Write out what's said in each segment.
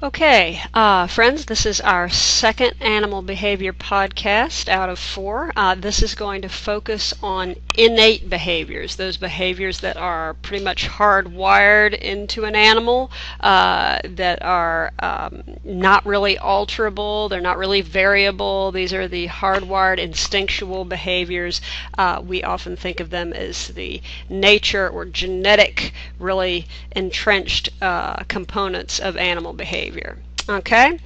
Okay, friends, this is our second animal behavior podcast out of 4. This is going to focus on innate behaviors, those behaviors that are pretty much hardwired into an animal, that are not really alterable, they're not really variable. These are the hardwired instinctual behaviors. We often think of them as the nature or genetic, really entrenched components of animal behavior. Okay,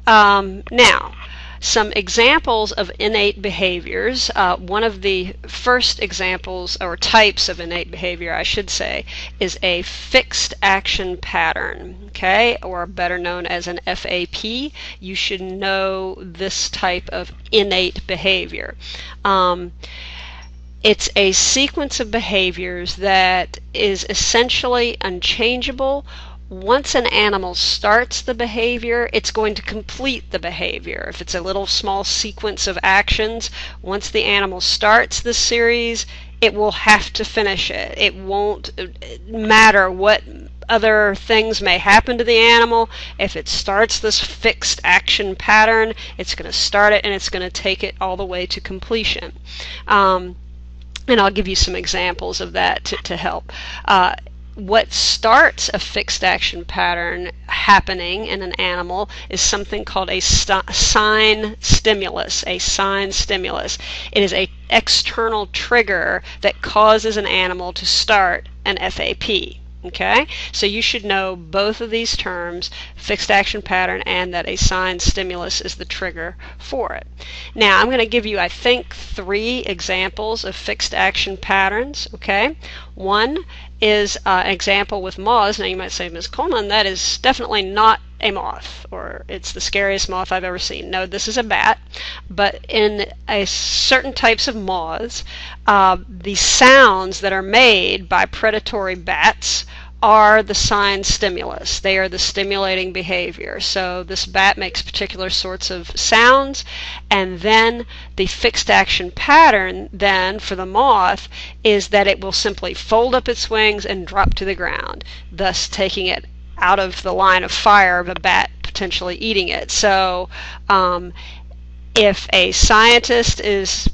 now some examples of innate behaviors. One of the first examples or types of innate behavior, I should say, is a fixed action pattern, okay, or better known as an FAP. You should know this type of innate behavior. It's a sequence of behaviors that is essentially unchangeable. Once an animal starts the behavior, it's going to complete the behavior. If it's a little small sequence of actions, once the animal starts the series, it will have to finish it. It won't matter what other things may happen to the animal. If it starts this fixed action pattern, it's going to start it and it's going to take it all the way to completion. And I'll give you some examples of that to help. What starts a fixed action pattern happening in an animal is something called a sign stimulus. A sign stimulus. It is an external trigger that causes an animal to start an FAP. Okay, so you should know both of these terms, fixed action pattern and that a sign stimulus is the trigger for it. Now I'm going to give you, I think, 3 examples of fixed action patterns. Okay, one is an example with moths. Now you might say, Ms. Coleman, that is definitely not a moth, or it's the scariest moth I've ever seen. No, this is a bat, but in certain types of moths, the sounds that are made by predatory bats are the sign stimulus. They are the stimulating behavior. So this bat makes particular sorts of sounds, and then the fixed action pattern then for the moth is that it will simply fold up its wings and drop to the ground, thus taking it out of the line of fire of a bat potentially eating it. So if a scientist is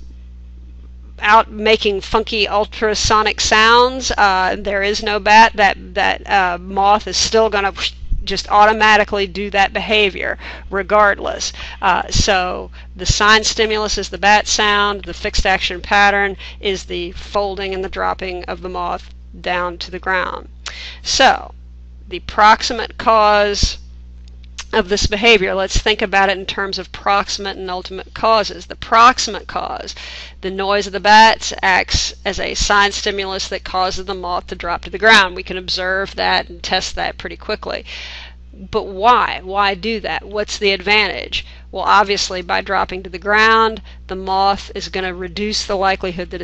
out making funky ultrasonic sounds, there is no bat, that moth is still going to just automatically do that behavior regardless. So the sign stimulus is the bat sound, the fixed action pattern is the folding and the dropping of the moth down to the ground. So the proximate cause of this behavior, let's think about it in terms of proximate and ultimate causes. The proximate cause, the noise of the bats, acts as a sign stimulus that causes the moth to drop to the ground. We can observe that and test that pretty quickly. But why? Why do that? What's the advantage? Well, obviously, by dropping to the ground, the moth is going to reduce the likelihood that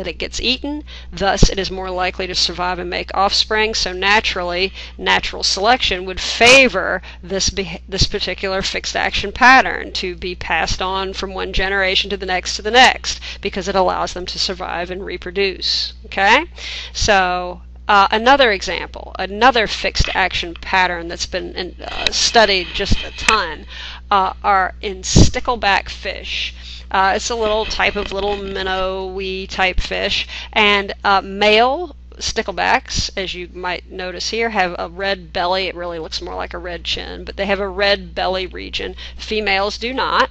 it gets eaten. Thus, it is more likely to survive and make offspring. So naturally, natural selection would favor this particular fixed action pattern to be passed on from one generation to the next because it allows them to survive and reproduce. Okay, so another example, another fixed action pattern that's been studied just a ton are in stickleback fish. It's a little type of little minnowy type fish, and male sticklebacks, as you might notice here, have a red belly. It really looks more like a red chin, but they have a red belly region. Females do not.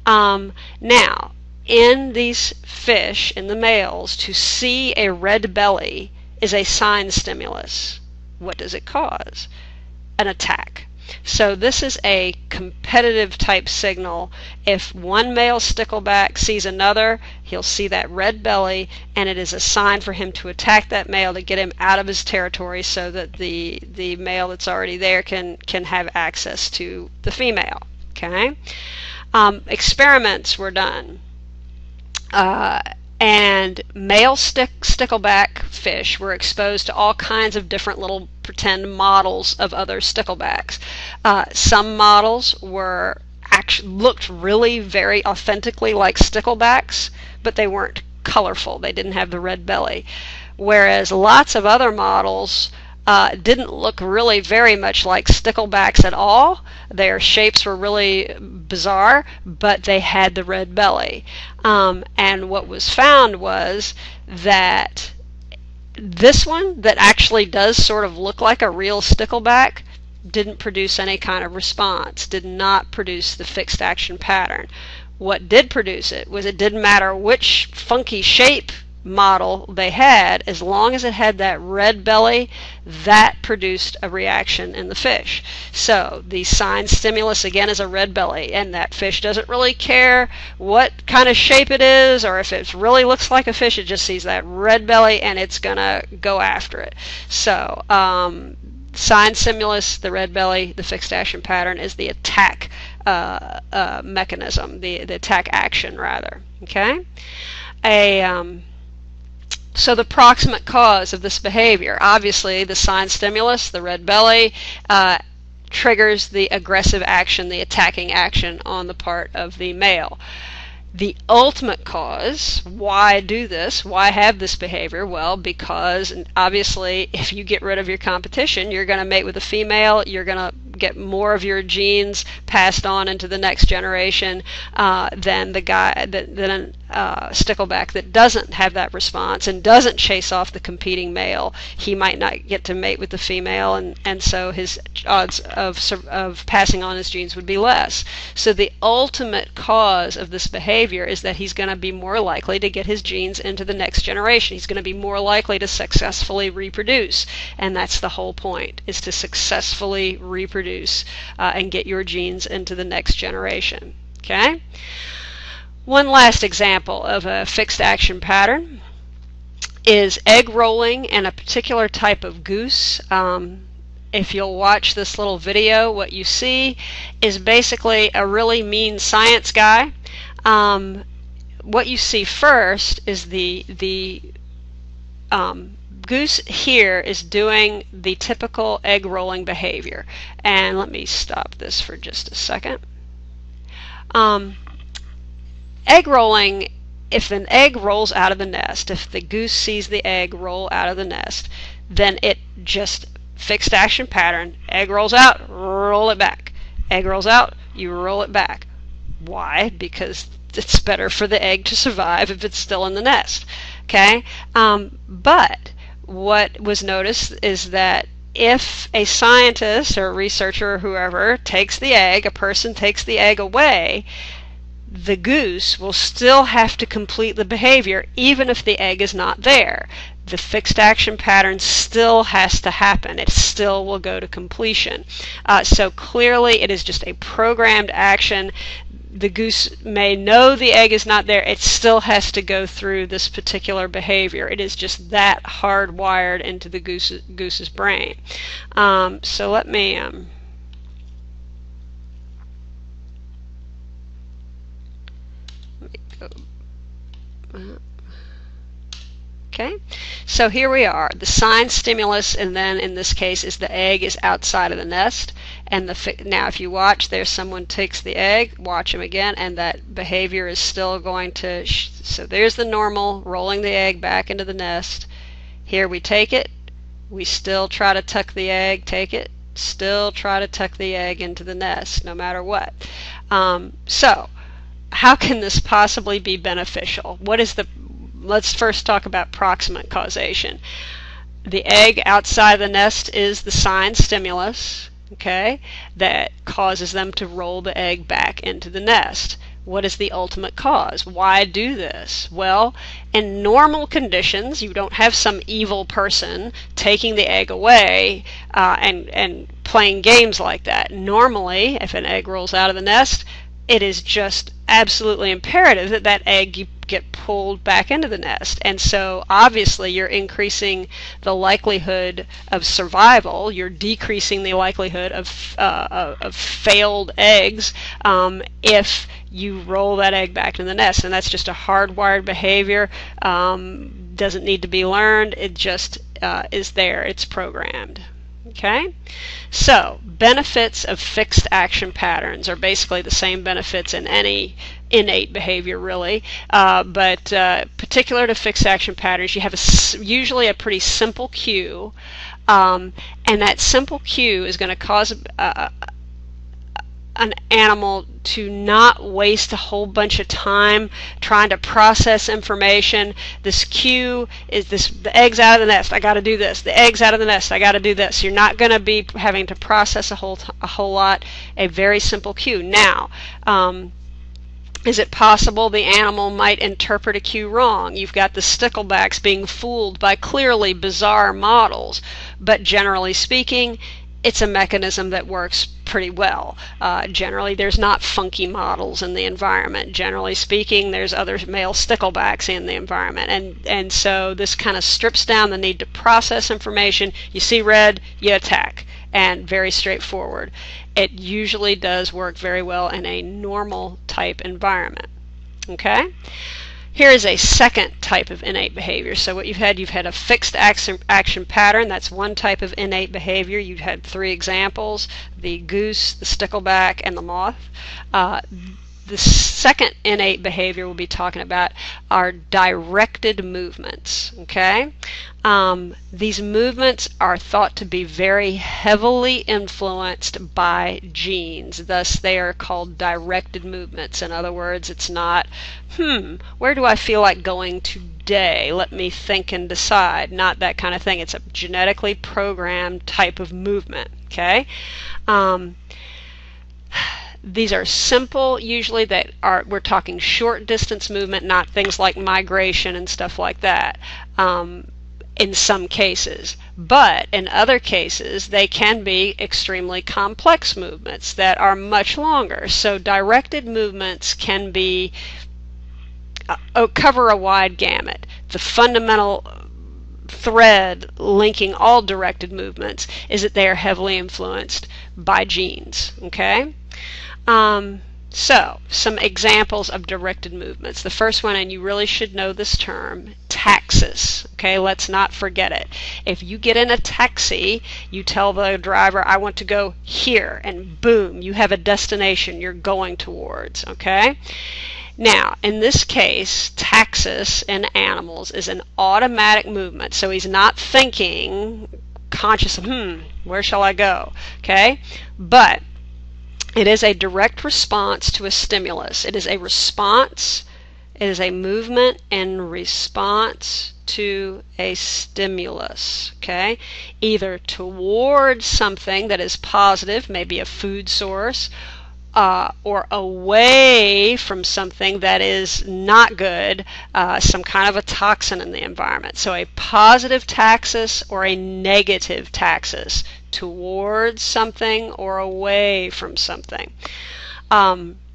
Now, in these fish, in the males, to see a red belly is a sign stimulus. What does it cause? An attack. So this is a competitive type signal. If one male stickleback sees another, he'll see that red belly, and it is a sign for him to attack that male to get him out of his territory so that the male that's already there can have access to the female. Okay? Experiments were done. And male stickleback fish were exposed to all kinds of different little pretend models of other sticklebacks. Some models looked really very authentically like sticklebacks, but they weren't colorful. They didn't have the red belly. Whereas lots of other models didn't look really very much like sticklebacks at all, Their shapes were really bizarre, but they had the red belly. And what was found was that this one, that actually does sort of look like a real stickleback, didn't produce any kind of response, did not produce the fixed action pattern. What did produce it was, it didn't matter which funky shape model they had, as long as it had that red belly, that produced a reaction in the fish. So the sign stimulus again is a red belly, and that fish doesn't really care what kind of shape it is or if it really looks like a fish. It just sees that red belly and it's gonna go after it. So sign stimulus, the red belly, the fixed action pattern is the attack mechanism, the attack action rather. Okay. So the proximate cause of this behavior, obviously the sign stimulus, the red belly, triggers the aggressive action, the attacking action on the part of the male. The ultimate cause, why do this? Why have this behavior? Well, because obviously if you get rid of your competition, you're going to mate with a female, you're going to get more of your genes passed on into the next generation than the guy than stickleback that doesn't have that response and doesn't chase off the competing male. He might not get to mate with the female, and so his odds of passing on his genes would be less. So the ultimate cause of this behavior is that he's going to be more likely to get his genes into the next generation. He's going to be more likely to successfully reproduce, and that's the whole point, is to successfully reproduce and get your genes into the next generation. Okay? One last example of a fixed action pattern is egg rolling in a particular type of goose. If you'll watch this little video, what you see is basically a really mean science guy. What you see first is the goose here is doing the typical egg rolling behavior. And let me stop this for just a second. Egg rolling, if an egg rolls out of the nest, if the goose sees the egg roll out of the nest, then it just fixed action pattern, egg rolls out, roll it back. Egg rolls out, you roll it back. Why? Because it's better for the egg to survive if it's still in the nest. Okay? But what was noticed is that if a scientist or a researcher or whoever takes the egg, a person takes the egg away, the goose will still have to complete the behavior even if the egg is not there. The fixed action pattern still has to happen. It still will go to completion. So clearly it is just a programmed action. The goose may know the egg is not there. It still has to go through this particular behavior. It is just that hardwired into the goose's brain. So let me okay, so here we are. The sign stimulus, and then in this case is the egg is outside of the nest. And now if you watch, there's someone takes the egg, watch him again, and that behavior is still going to, so there's the normal, rolling the egg back into the nest. Here we take it, we still try to tuck the egg, take it, still try to tuck the egg into the nest, no matter what. So how can this possibly be beneficial? Let's first talk about proximate causation. The egg outside the nest is the sign stimulus, okay, that causes them to roll the egg back into the nest. What is the ultimate cause? Why do this? Well, in normal conditions, you don't have some evil person taking the egg away and playing games like that. Normally, if an egg rolls out of the nest, it is just absolutely imperative that that egg get pulled back into the nest. And so obviously you're increasing the likelihood of survival, you're decreasing the likelihood of failed eggs if you roll that egg back in the nest. And that's just a hardwired behavior, doesn't need to be learned, it just is there, it's programmed. Okay, so benefits of fixed action patterns are basically the same benefits in any innate behavior, really, but particular to fixed action patterns, you have usually a pretty simple cue, and that simple cue is going to cause an animal to not waste a whole bunch of time trying to process information. This cue is this: the egg's out of the nest, I got to do this. The egg's out of the nest, I got to do this. You're not going to be having to process a whole lot. A very simple cue. Now, is it possible the animal might interpret a cue wrong? You've got the sticklebacks being fooled by clearly bizarre models, but generally speaking, it's a mechanism that works pretty well. Generally, there's not funky models in the environment. Generally speaking, there's other male sticklebacks in the environment, and so this kind of strips down the need to process information. You see red, you attack, and very straightforward. It usually does work very well in a normal type environment. Okay? Here is a second type of innate behavior. So what you've had a fixed action pattern. That's one type of innate behavior. You've had 3 examples: the goose, the stickleback, and the moth. The second innate behavior we'll be talking about are directed movements. Okay? These movements are thought to be very heavily influenced by genes. Thus, they are called directed movements. In other words, it's not, where do I feel like going today? Let me think and decide. Not that kind of thing. It's a genetically programmed type of movement. Okay? These are simple, usually we're talking short distance movement, not things like migration and stuff like that, in some cases. But in other cases, they can be extremely complex movements that are much longer. So directed movements can be cover a wide gamut. The fundamental thread linking all directed movements is that they are heavily influenced by genes. Okay? So, some examples of directed movements. The first one, and you really should know this term, taxis. Okay, let's not forget it. If you get in a taxi, you tell the driver, I want to go here, and boom, you have a destination you're going towards. Okay? Now, in this case, taxis in animals is an automatic movement. So he's not thinking, conscious of, where shall I go? Okay? But it is a direct response to a stimulus. It is a response, it is a movement in response to a stimulus, okay? Either towards something that is positive, maybe a food source, or away from something that is not good, some kind of a toxin in the environment. So a positive taxis or a negative taxis, towards something or away from something.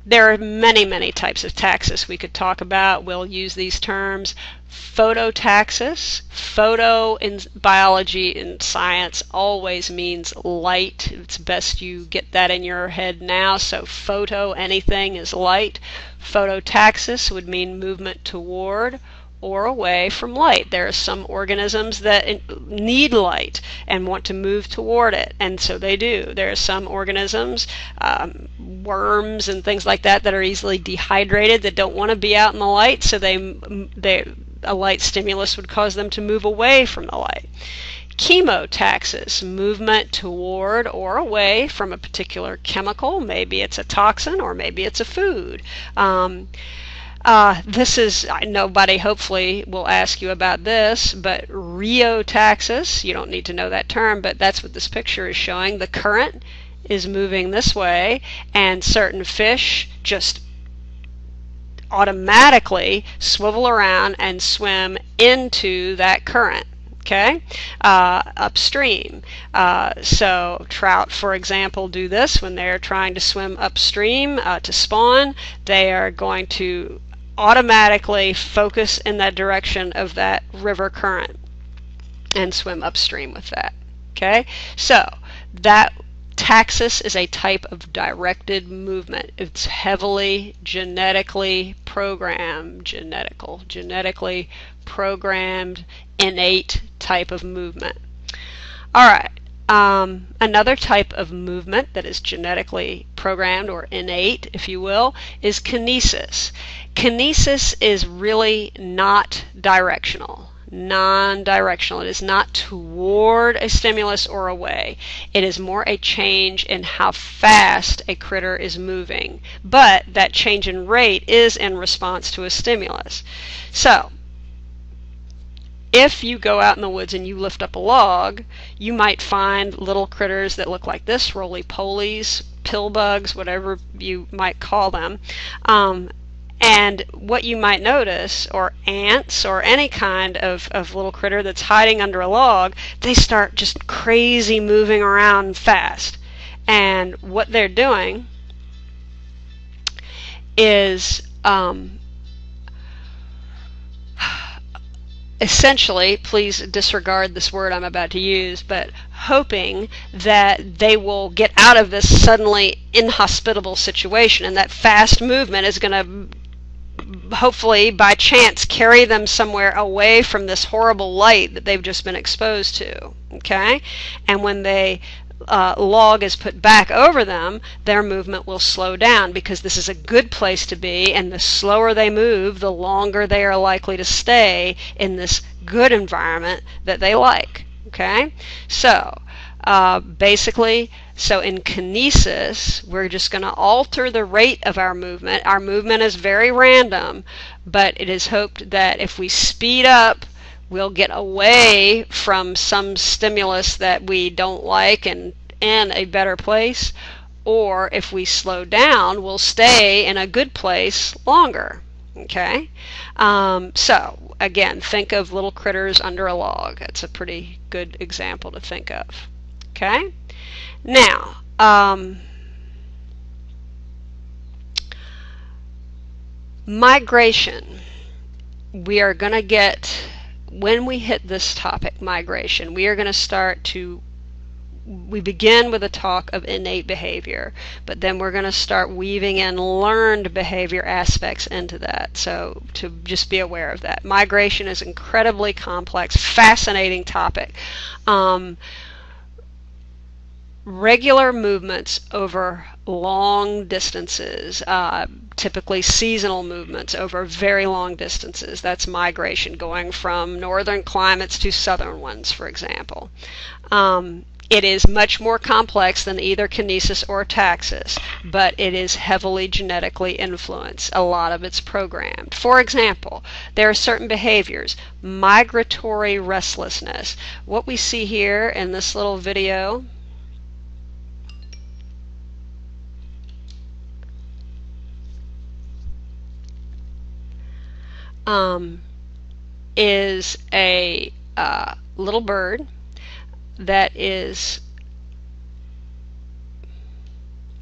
There are many, many types of taxis we could talk about. We'll use these terms. Phototaxis. Photo in biology and science always means light. It's best you get that in your head now. So photo, anything is light. Phototaxis would mean movement toward or away from light. There are some organisms that need light and want to move toward it, and so they do. There are some organisms, worms and things like that, that are easily dehydrated, that don't want to be out in the light, so a light stimulus would cause them to move away from the light. Chemotaxis, movement toward or away from a particular chemical. Maybe it's a toxin or maybe it's a food. Nobody hopefully will ask you about this, but rheotaxis, you don't need to know that term, but that's what this picture is showing. The current is moving this way, and certain fish just automatically swivel around and swim into that current. Okay, upstream. So trout, for example, do this when they're trying to swim upstream to spawn. They are going to automatically focus in that direction of that river current and swim upstream with that. Okay, so that taxis is a type of directed movement. It's heavily genetically programmed, genetically programmed, innate type of movement. All right. Another type of movement that is genetically programmed, or innate, if you will, is kinesis. Kinesis is really not directional. non-directional. It is not toward a stimulus or away. It is more a change in how fast a critter is moving. But that change in rate is in response to a stimulus. So, if you go out in the woods and you lift up a log, you might find little critters that look like this, roly-polies, pill bugs, whatever you might call them. And what you might notice, or ants, or any kind of little critter that's hiding under a log, they start just crazy moving around fast. And what they're doing is essentially, please disregard this word I'm about to use, but hoping that they will get out of this suddenly inhospitable situation, and that fast movement is going to hopefully by chance carry them somewhere away from this horrible light that they've just been exposed to. Okay? And when they log is put back over them, their movement will slow down, because this is a good place to be, and the slower they move, the longer they are likely to stay in this good environment that they like. Okay? So basically, so in kinesis, we're just going to alter the rate of our movement. Our movement is very random, but it is hoped that if we speed up, we'll get away from some stimulus that we don't like and in a better place, or if we slow down, we'll stay in a good place longer. Okay? So again, think of little critters under a log. That's a pretty good example to think of. Okay? Now, migration. We are going to get, when we hit this topic, migration, we are going to start to, we begin with a talk of innate behavior, but then we're going to start weaving in learned behavior aspects into that. So to just be aware of that. Migration is an incredibly complex, fascinating topic. Regular movements over long distances, typically seasonal movements over very long distances. That's migration, going from northern climates to southern ones, for example. It is much more complex than either kinesis or taxis, but it is heavily genetically influenced. A lot of it's programmed. For example, there are certain behaviors. Migratory restlessness. What we see here in this little video is a little bird that is,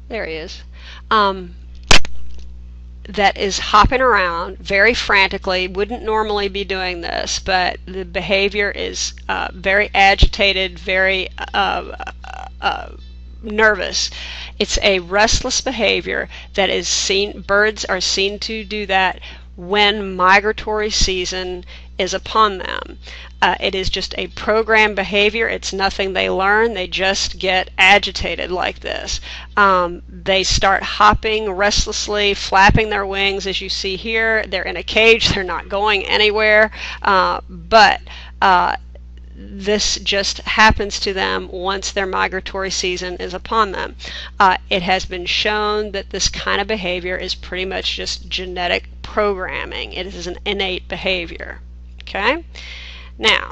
there he is, that is hopping around very frantically, wouldn't normally be doing this, but the behavior is very agitated, very nervous. It's a restless behavior that is seen, birds are seen to do that when migratory season is upon them. It is just a programmed behavior. It's nothing they learn. They just get agitated like this. They start hopping restlessly, flapping their wings, as you see here. They're in a cage. They're not going anywhere. But this just happens to them once their migratory season is upon them. It has been shown that this kind of behavior is pretty much just genetic programming. It is an innate behavior. Okay? Now,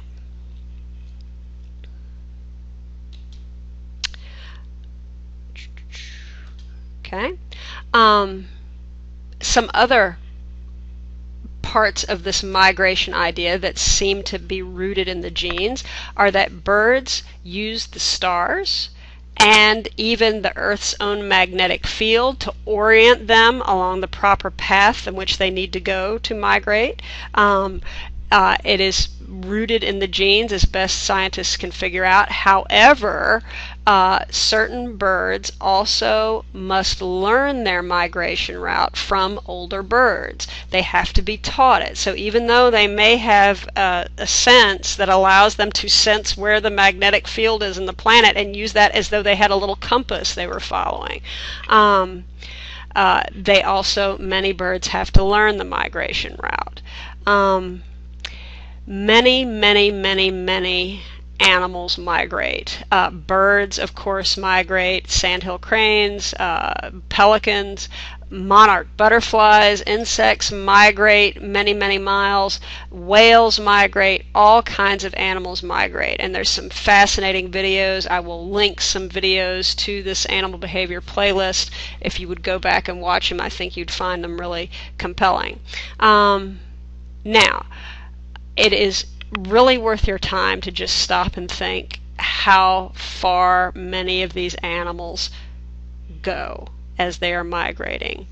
okay, some other parts of this migration idea that seem to be rooted in the genes are that birds use the stars and even the Earth's own magnetic field to orient them along the proper path in which they need to go to migrate. It is rooted in the genes as best scientists can figure out. However, certain birds also must learn their migration route from older birds. They have to be taught it. So even though they may have a sense that allows them to sense where the magnetic field is in the planet and use that as though they had a little compass they were following, they also, many birds have to learn the migration route. Many, many, many, many animals migrate. Birds, of course, migrate. Sandhill cranes, pelicans, monarch butterflies, insects migrate many, many miles. Whales migrate. All kinds of animals migrate. And there's some fascinating videos. I will link some videos to this animal behavior playlist. If you would go back and watch them, I think you'd find them really compelling. Now, it is really worth your time to just stop and think how far many of these animals go as they are migrating.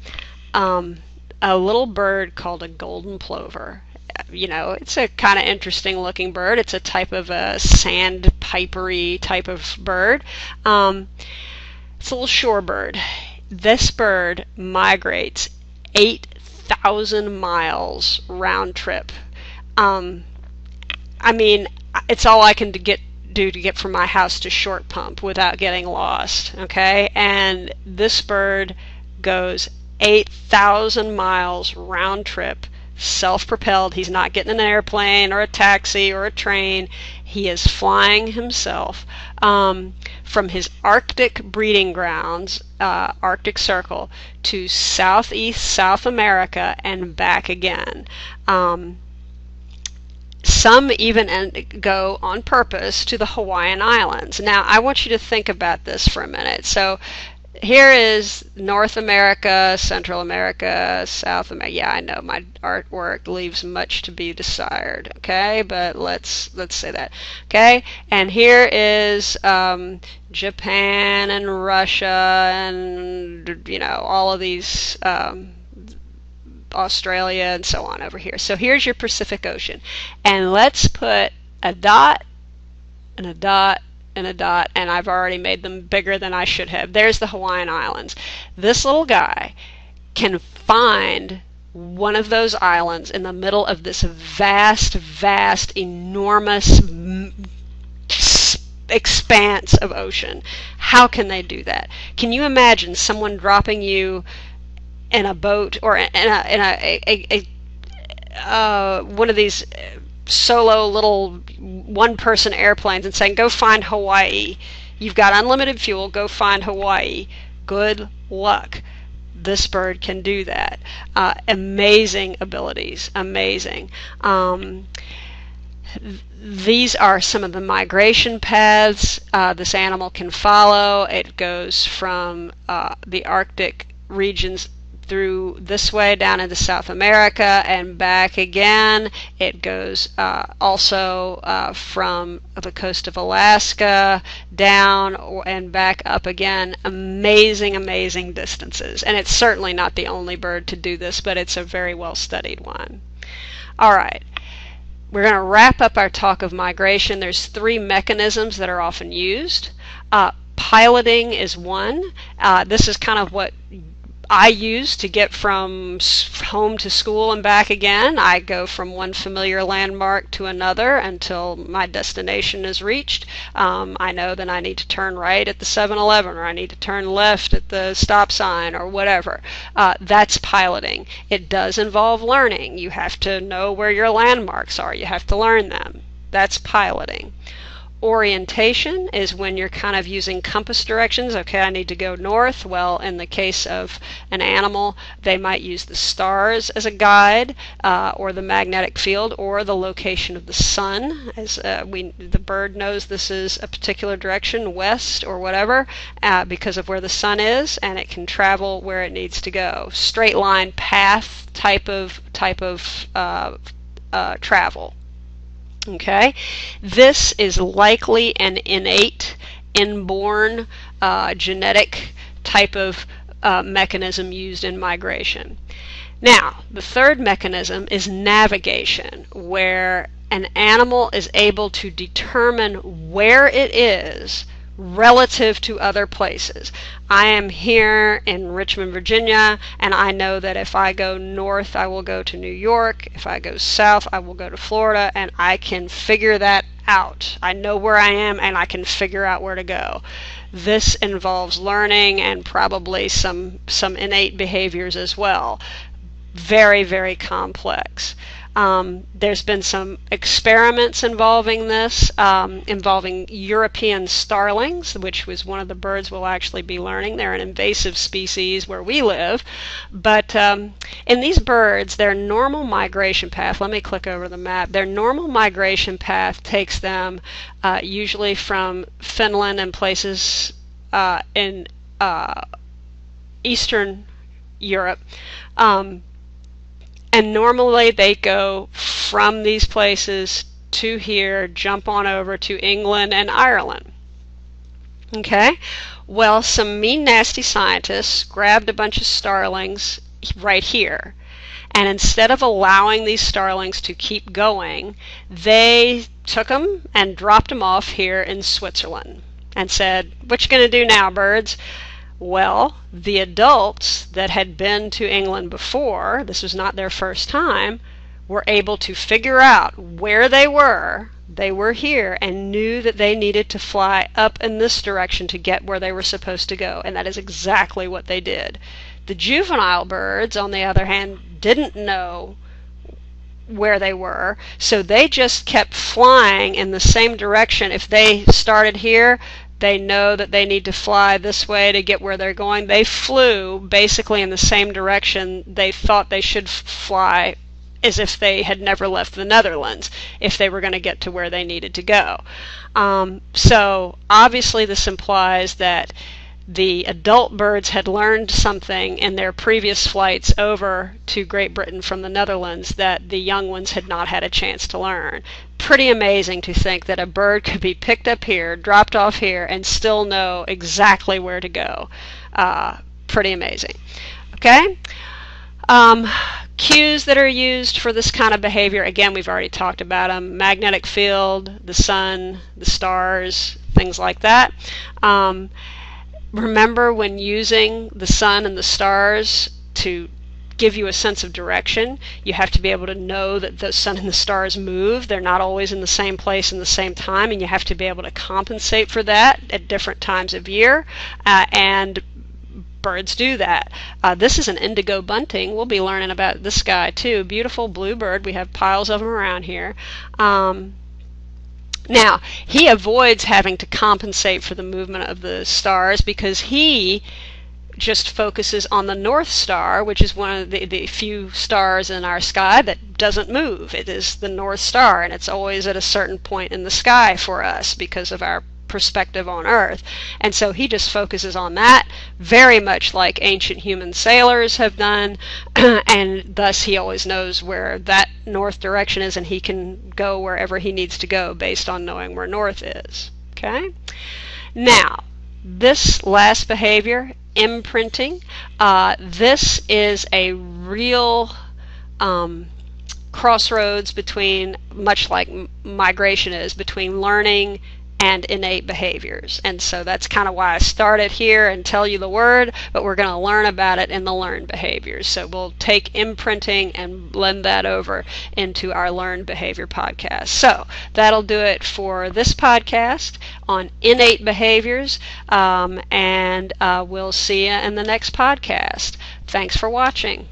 A little bird called a golden plover. It's a kind of interesting looking bird. It's a type of a sandpipery type of bird. It's a little shorebird. This bird migrates 8,000 miles round trip. I mean, it's all I can do to get from my house to Short Pump without getting lost, okay? And this bird goes 8,000 miles round trip, self-propelled. He's not getting an airplane or a taxi or a train. He is flying himself from his Arctic breeding grounds, Arctic Circle, to southeast South America and back again. Some even go on purpose to the Hawaiian Islands. Now, I want you to think about this for a minute. So here is North America, Central America, South America. Yeah, I know my artwork leaves much to be desired, okay? But let's say that, okay? And here is Japan and Russia and, all of these Australia and so on over here. So here's your Pacific Ocean. And let's put a dot and a dot and a dot, and I've already made them bigger than I should have. There's the Hawaiian Islands. This little guy can find one of those islands in the middle of this vast, vast, enormous expanse of ocean. How can they do that? Can you imagine someone dropping you in a boat or in one of these solo little one-person airplanes and saying, go find Hawaii. You've got unlimited fuel, go find Hawaii. Good luck. This bird can do that. Amazing abilities, amazing. These are some of the migration paths this animal can follow. It goes from the Arctic regions through this way down into South America and back again. It goes also from the coast of Alaska down and back up again. Amazing, amazing distances. And it's certainly not the only bird to do this, but it's a very well studied one. All right. We're going to wrap up our talk of migration. There's 3 mechanisms that are often used. Piloting is one. This is kind of what I use to get from home to school and back again. I go from one familiar landmark to another until my destination is reached. I know that I need to turn right at the 7-Eleven, or I need to turn left at the stop sign, or whatever. That's piloting. It does involve learning. You have to know where your landmarks are. You have to learn them. That's piloting. Orientation is when you're kind of using compass directions. Okay, I need to go north. Well, in the case of an animal, they might use the stars as a guide, or the magnetic field, or the location of the sun. As the bird knows this is a particular direction, west or whatever, because of where the sun is, and it can travel where it needs to go. Straight line path type of travel. Okay, this is likely an innate, inborn, genetic type of mechanism used in migration. Now, the third mechanism is navigation, where an animal is able to determine where it is relative to other places. I am here in Richmond, Virginia, and I know that if I go north, I will go to New York. If I go south, I will go to Florida, and I can figure that out. I know where I am, and I can figure out where to go. This involves learning and probably some innate behaviors as well. Very, very complex. There's been some experiments involving this, involving European starlings, which was one of the birds we'll actually be learning. They're an invasive species where we live. But in these birds, their normal migration path, let me click over the map, their normal migration path takes them usually from Finland and places in Eastern Europe. And normally they go from these places to here, jump on over to England and Ireland. Okay? Well, some mean, nasty scientists grabbed a bunch of starlings right here. And instead of allowing these starlings to keep going, they took them and dropped them off here in Switzerland and said, "What you going to do now, birds?" Well, the adults that had been to England before, this was not their first time, were able to figure out where they were. They were here and knew that they needed to fly up in this direction to get where they were supposed to go, and that is exactly what they did. The juvenile birds, on the other hand, didn't know where they were, so they just kept flying in the same direction. If they started here, they know that they need to fly this way to get where they're going. They flew basically in the same direction they thought they should fly, as if they had never left the Netherlands, if they were going to get to where they needed to go. So obviously this implies that the adult birds had learned something in their previous flights over to Great Britain from the Netherlands that the young ones had not had a chance to learn. Pretty amazing to think that a bird could be picked up here, dropped off here, and still know exactly where to go. Pretty amazing. Okay? Cues that are used for this kind of behavior, again, we've already talked about them. Magnetic field, the sun, the stars, things like that. Remember, when using the sun and the stars to give you a sense of direction, you have to be able to know that the sun and the stars move. They're not always in the same place in the same time, and you have to be able to compensate for that at different times of year, and birds do that. This is an indigo bunting. We'll be learning about this guy too. Beautiful blue bird. We have piles of them around here. Now, he avoids having to compensate for the movement of the stars because he just focuses on the North Star, which is one of the few stars in our sky that doesn't move. It is the North Star, and it's always at a certain point in the sky for us because of our perspective on Earth. And so he just focuses on that, very much like ancient human sailors have done, and thus he always knows where that north direction is, and he can go wherever he needs to go based on knowing where north is. Okay? Now, this last behavior, imprinting, this is a real crossroads between, much like migration is, between learning and innate behaviors. And so that's kind of why I started here and tell you the word, but we're going to learn about it in the learned behaviors. So we'll take imprinting and blend that over into our learned behavior podcast. So that'll do it for this podcast on innate behaviors, and we'll see you in the next podcast. Thanks for watching.